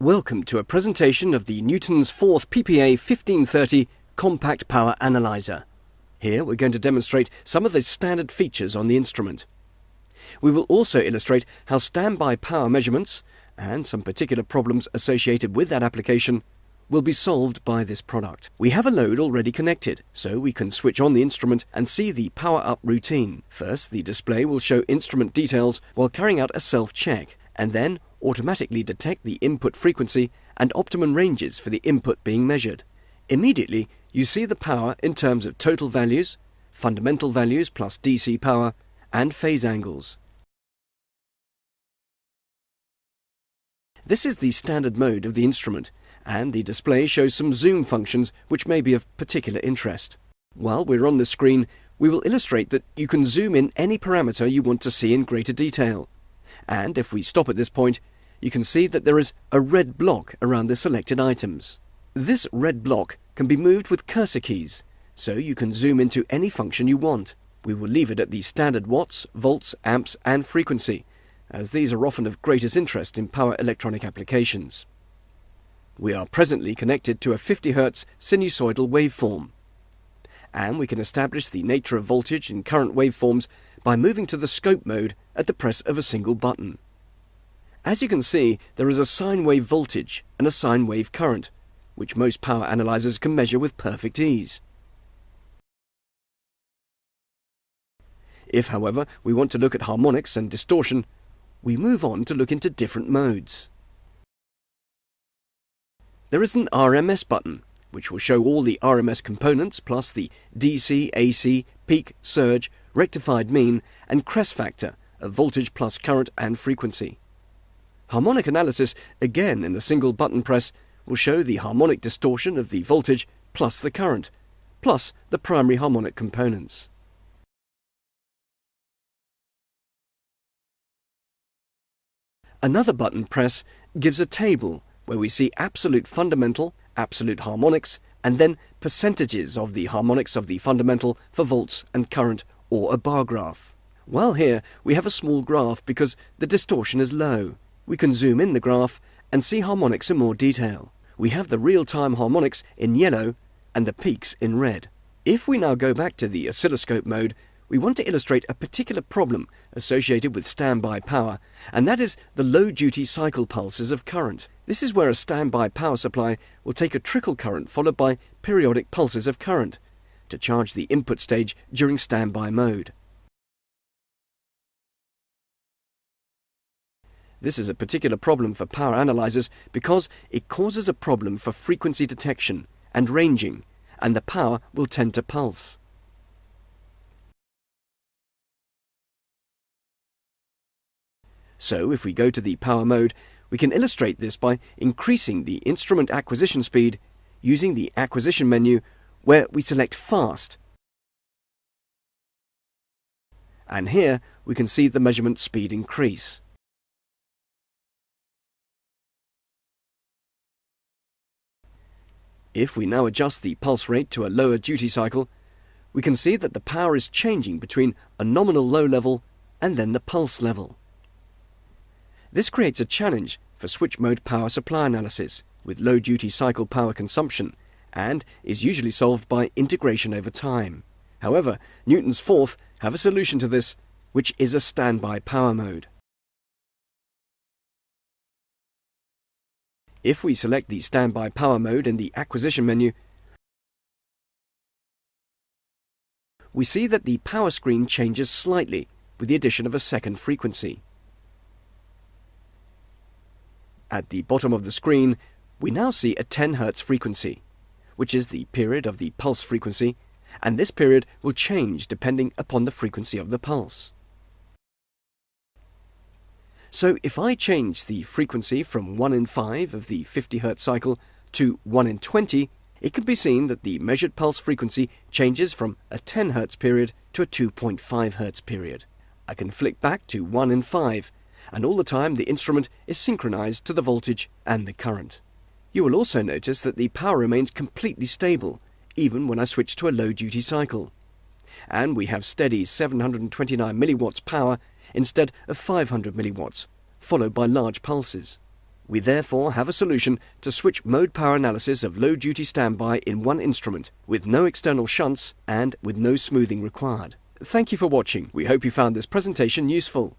Welcome to a presentation of the Newton's fourth PPA1530 Compact Power Analyzer. Here we're going to demonstrate some of the standard features on the instrument. We will also illustrate how standby power measurements, and some particular problems associated with that application, will be solved by this product. We have a load already connected, so we can switch on the instrument and see the power-up routine. First, the display will show instrument details while carrying out a self-check, and then automatically detect the input frequency and optimum ranges for the input being measured. Immediately, you see the power in terms of total values, fundamental values plus DC power, and phase angles. This is the standard mode of the instrument, and the display shows some zoom functions which may be of particular interest. While we're on the screen, we will illustrate that you can zoom in any parameter you want to see in greater detail. And if we stop at this point, you can see that there is a red block around the selected items. This red block can be moved with cursor keys, so you can zoom into any function you want. We will leave it at the standard watts, volts, amps and frequency, as these are often of greatest interest in power electronic applications. We are presently connected to a 50 Hz sinusoidal waveform, and we can establish the nature of voltage in current waveforms by moving to the scope mode at the press of a single button. As you can see, there is a sine wave voltage and a sine wave current, which most power analyzers can measure with perfect ease. If, however, we want to look at harmonics and distortion, we move on to look into different modes. There is an RMS button, which will show all the RMS components plus the DC, AC, peak, surge, rectified mean and crest factor of voltage plus current and frequency. Harmonic analysis, again in a single button press, will show the harmonic distortion of the voltage plus the current, plus the primary harmonic components. Another button press gives a table where we see absolute fundamental, absolute harmonics, and then percentages of the harmonics of the fundamental for volts and current, or a bar graph. While here we have a small graph because the distortion is low. We can zoom in the graph and see harmonics in more detail. We have the real-time harmonics in yellow and the peaks in red. If we now go back to the oscilloscope mode, we want to illustrate a particular problem associated with standby power, and that is the low-duty cycle pulses of current. This is where a standby power supply will take a trickle current followed by periodic pulses of current to charge the input stage during standby mode. This is a particular problem for power analyzers because it causes a problem for frequency detection and ranging, and the power will tend to pulse. So if we go to the power mode, we can illustrate this by increasing the instrument acquisition speed using the acquisition menu where we select fast. And here we can see the measurement speed increase. If we now adjust the pulse rate to a lower duty cycle, we can see that the power is changing between a nominal low level and then the pulse level. This creates a challenge for switch mode power supply analysis with low duty cycle power consumption and is usually solved by integration over time. However, Newton's fourth have a solution to this, which is a standby power mode. If we select the standby power mode in the acquisition menu, we see that the power screen changes slightly with the addition of a second frequency. At the bottom of the screen, we now see a 10 Hz frequency, which is the period of the pulse frequency, and this period will change depending upon the frequency of the pulse. So if I change the frequency from 1 in 5 of the 50 Hz cycle to 1 in 20, it can be seen that the measured pulse frequency changes from a 10 Hz period to a 2.5 Hz period. I can flick back to 1 in 5, and all the time the instrument is synchronized to the voltage and the current. You will also notice that the power remains completely stable, even when I switch to a low-duty cycle. And we have steady 729 milliwatts power instead of 500 milliwatts, followed by large pulses. We therefore have a solution to switch mode power analysis of low-duty standby in one instrument, with no external shunts and with no smoothing required. Thank you for watching. We hope you found this presentation useful.